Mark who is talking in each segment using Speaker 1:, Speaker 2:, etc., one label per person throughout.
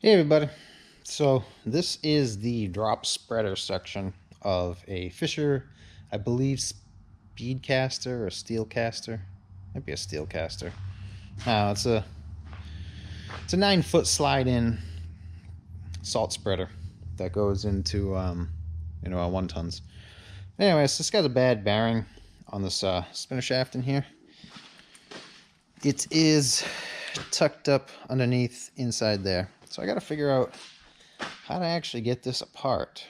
Speaker 1: Hey everybody. So this is the drop spreader section of a Fisher, I believe Speedcaster or Steelcaster. Might be a Steelcaster. No, it's a 9-foot slide-in salt spreader that goes into a 1 tons. Anyways, this got a bad bearing on this spinner shaft in here. It is tucked up underneath inside there. So I got to figure out how to actually get this apart.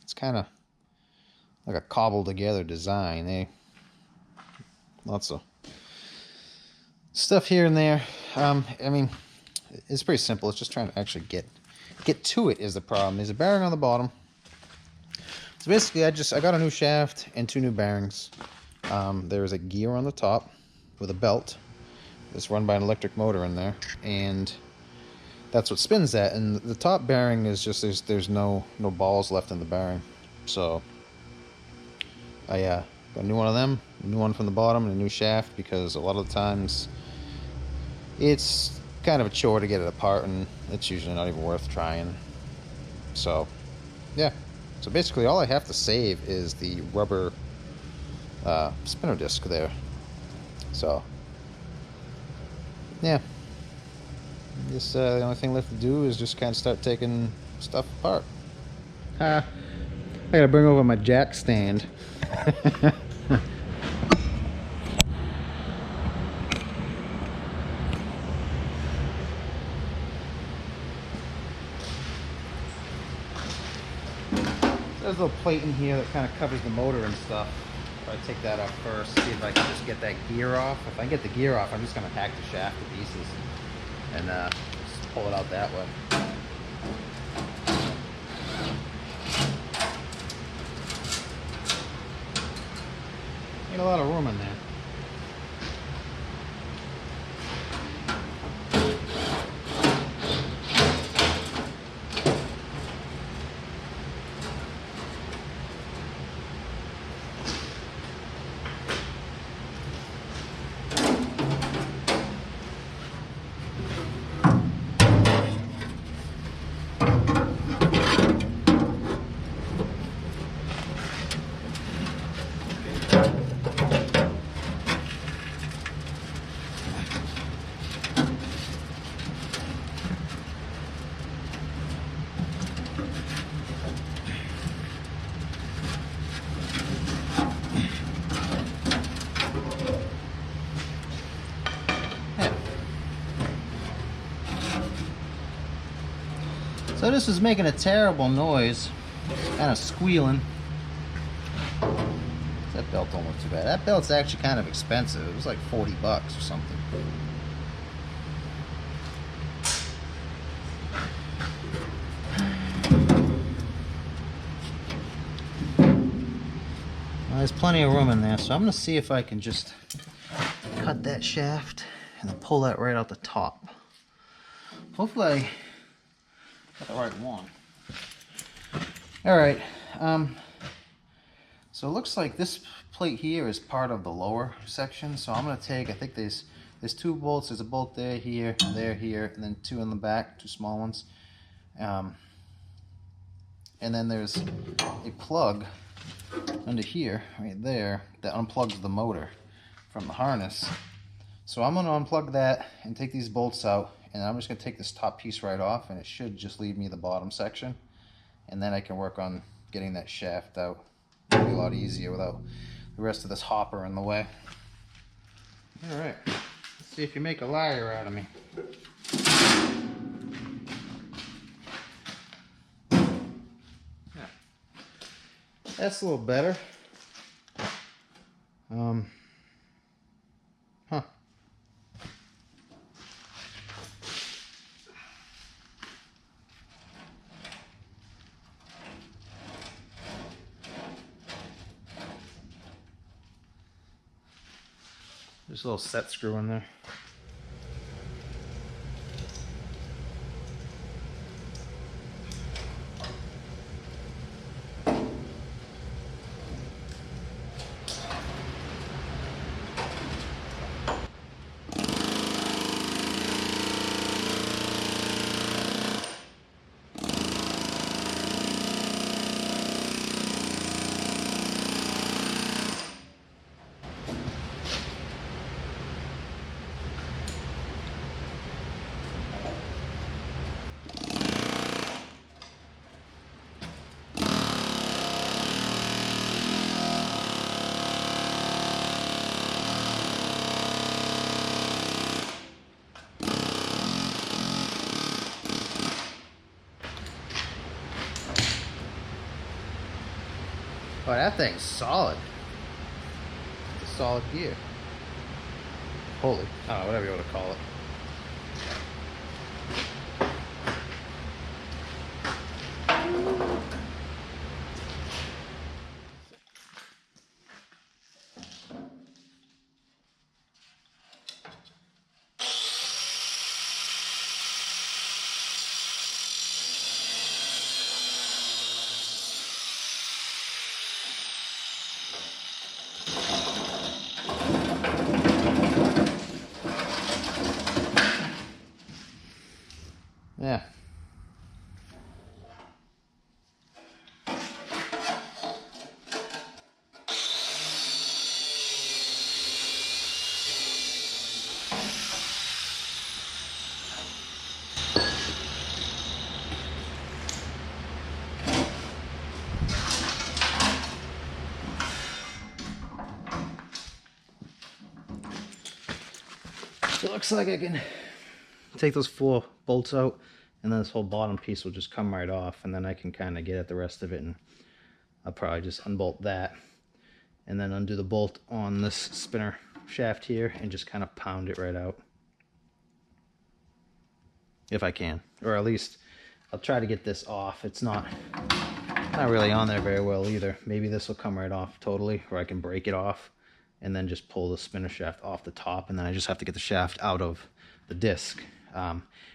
Speaker 1: It's kind of like a cobbled together design. Lots of stuff here and there. I mean, it's pretty simple. It's just trying to actually get to it is the problem. There's a bearing on the bottom. So basically, I got a new shaft and 2 new bearings. There's a gear on the top with a belt. It's run by an electric motor in there, and that's what spins that. And the top bearing is just there's no balls left in the bearing. So I got a new one of them, a new one from the bottom, and a new shaft, because a lot of the times it's kind of a chore to get it apart, and it's usually not even worth trying. So yeah, so basically all I have to save is the rubber spinner disc there. So yeah, the only thing left to do is just kind of start taking stuff apart. I gotta bring over my jack stand. There's a little plate in here that kind of covers the motor and stuff. I'll take that off first, see if I can just get that gear off. If I get the gear off, I'm just going to hack the shaft to pieces and just pull it out that way. Ain't a lot of room in there. So this is making a terrible noise, kind of squealing. That belt don't look too bad. That belt's actually kind of expensive. It was like $40 or something. Well, there's plenty of room in there, so I'm going to see if I can just cut that shaft and then pull that right out the top. Hopefully I got the right one. Alright, so it looks like this plate here is part of the lower section, so I'm going to take, I think there's 2 bolts. There's a bolt there, here, here, and then 2 in the back, 2 small ones. And then there's a plug under here, right there, that unplugs the motor from the harness. So I'm going to unplug that and take these bolts out, and I'm just going to take this top piece right off, and it should just leave me the bottom section, and then I can work on getting that shaft out. It'll be a lot easier without the rest of this hopper in the way. Alright, let's see if you make a liar out of me. Yeah. That's a little better. Huh. There's a little set screw in there. Oh, that thing's solid. It's a solid gear. Holy, oh, whatever you want to call it. Yeah. So it looks like I can take those 4 bolts out, and then this whole bottom piece will just come right off, and then I can kind of get at the rest of it, and I'll probably just unbolt that and then undo the bolt on this spinner shaft here and just kind of pound it right out. If I can, or at least I'll try to get this off. It's not really on there very well either. Maybe this will come right off totally, or I can break it off and then just pull the spinner shaft off the top, and then I just have to get the shaft out of the disc.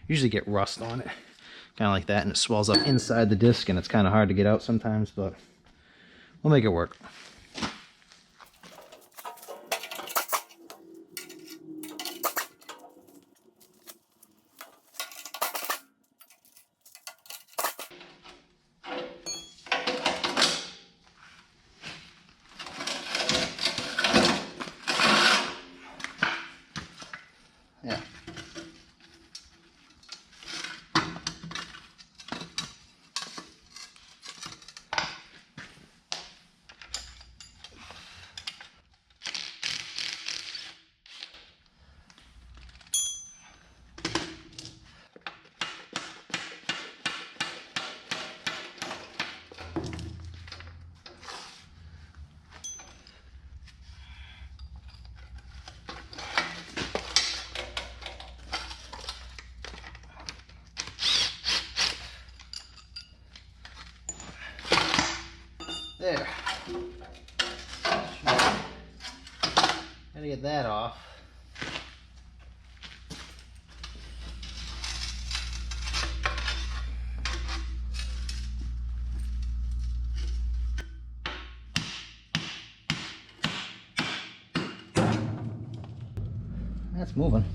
Speaker 1: Usually get rust on it, kind of like that, and it swells up inside the disc, and it's kind of hard to get out sometimes, but we'll make it work. Yeah. There. Gotta get that off. That's moving.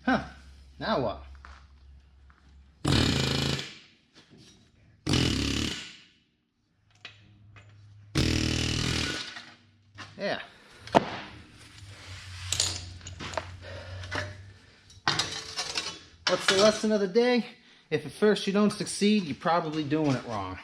Speaker 1: Huh. Now what? Yeah. What's the lesson of the day? If at first you don't succeed, you're probably doing it wrong.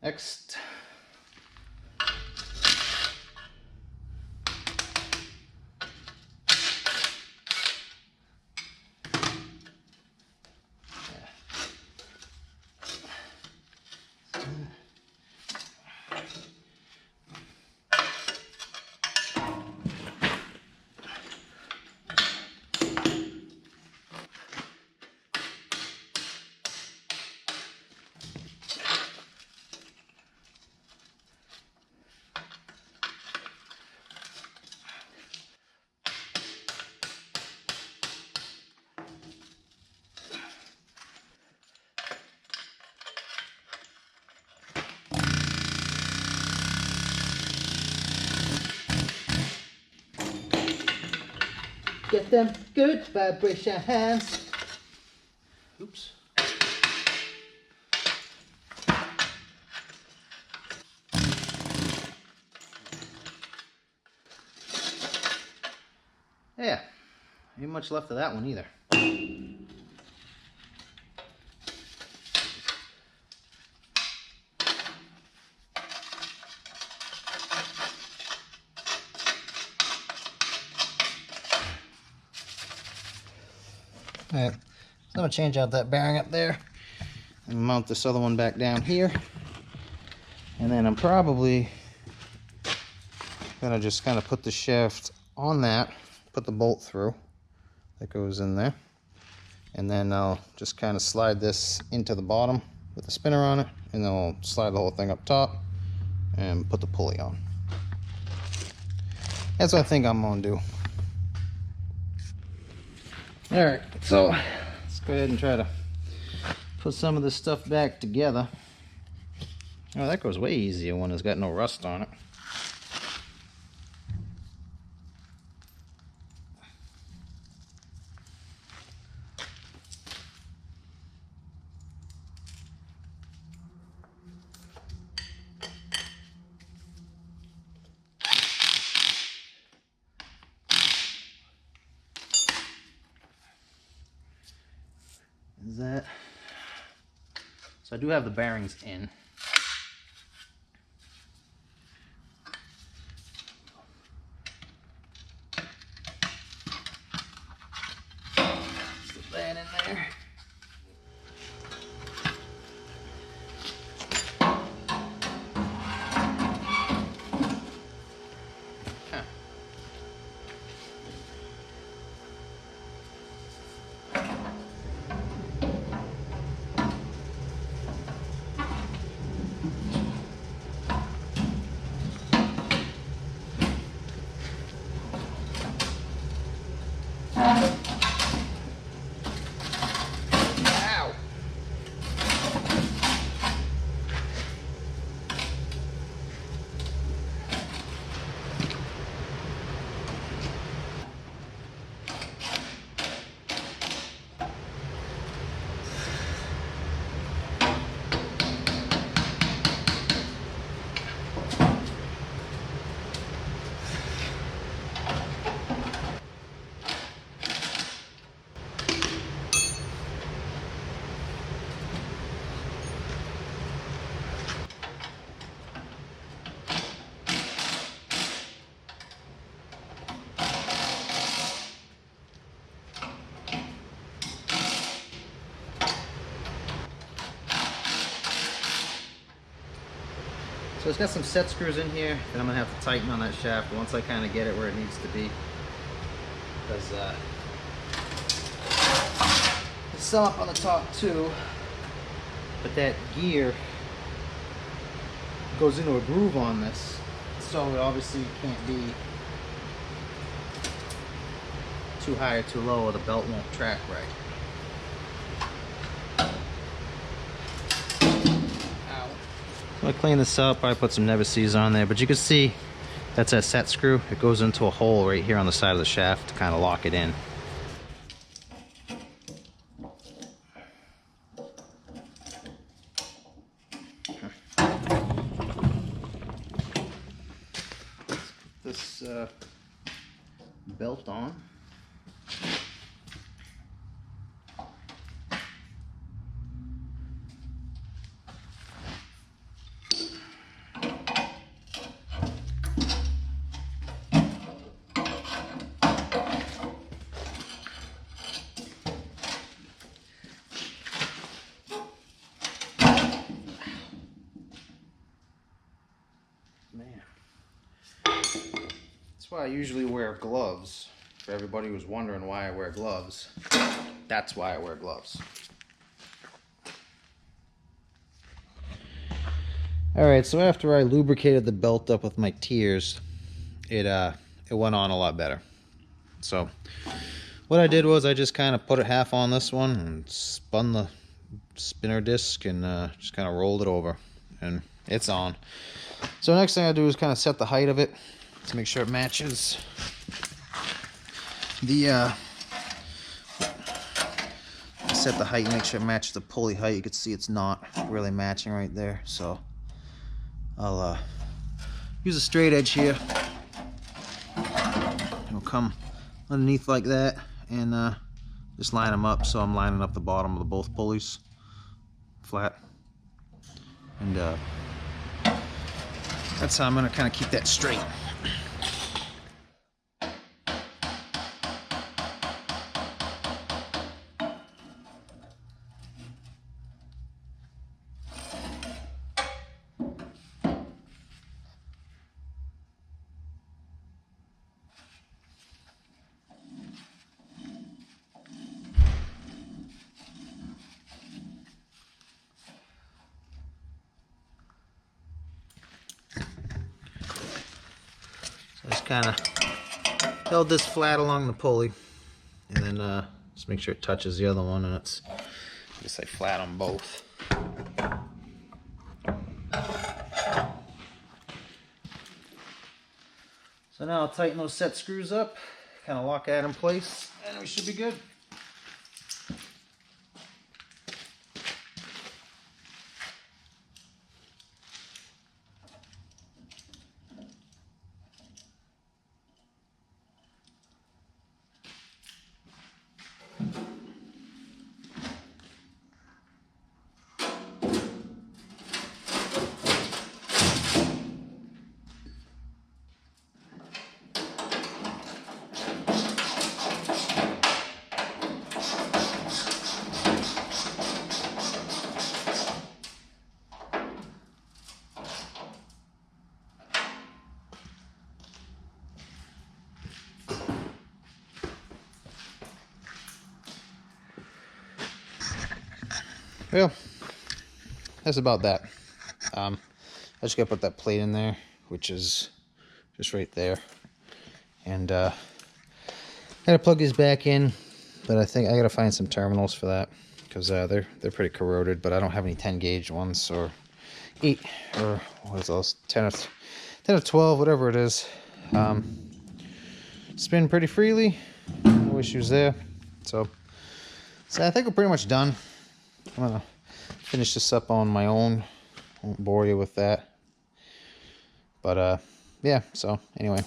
Speaker 1: Next. with them good vibration hands. Oops. Yeah, ain't much left of that one either. Alright, so I'm going to change out that bearing up there and mount this other one back down here. And then I'm probably going to just kind of put the shaft on that, put the bolt through that goes in there. And then I'll just kind of slide this into the bottom with the spinner on it, and then I'll slide the whole thing up top and put the pulley on. That's what I think I'm going to do. Alright, so let's go ahead and try to put some of this stuff back together. Oh, that goes way easier when it's got no rust on it. Is that? So I do have the bearings in. Slip that in there. So it's got some set screws in here that I'm going to have to tighten on that shaft once I kind of get it where it needs to be. Because there's some up on the top too, but that gear goes into a groove on this, so it obviously can't be too high or too low or the belt won't track right. I'm going to clean this up. I put some Never-Seez on there, but you can see that's that set screw. It goes into a hole right here on the side of the shaft to kind of lock it in. Let's put this belt on. Man, that's why I usually wear gloves. For everybody who's wondering why I wear gloves, that's why I wear gloves. Alright, so after I lubricated the belt up with my tears, it went on a lot better. So what I did was I just kind of put it half on this one and spun the spinner disc and just kind of rolled it over, and it's on. So next thing I do is kind of set the height of it to make sure it matches The set the height, make sure it matches the pulley height. You can see it's not really matching right there, so I'll use a straight edge here. It'll come underneath like that, and just line them up. So I'm lining up the bottom of the both pulleys flat, and that's how I'm going to kind of keep that straight. Just kind of held this flat along the pulley, and then just make sure it touches the other one, and it's just like flat on both. So now I'll tighten those set screws up, kind of lock that in place, and we should be good. Well, that's about that. I just gotta put that plate in there, which is just right there, and gotta plug these back in. But I think I gotta find some terminals for that, because they're pretty corroded. But I don't have any 10 gauge ones, or 8, or what is those, 10 or 12, whatever it is. Spin pretty freely, no issues there. So I think we're pretty much done. I'm gonna finish this up on my own. Won't bore you with that. But yeah, so anyway,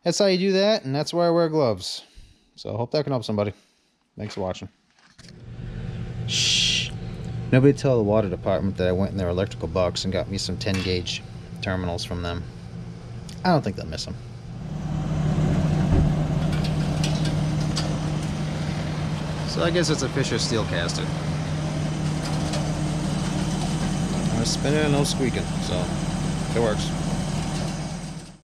Speaker 1: that's how you do that, and that's why I wear gloves. So I hope that can help somebody. Thanks for watching. Shh. Nobody tell the water department that I went in their electrical box and got me some 10 gauge terminals from them. I don't think they'll miss them. So I guess it's a Fisher Steelcaster. No spinning and no squeaking, so it works.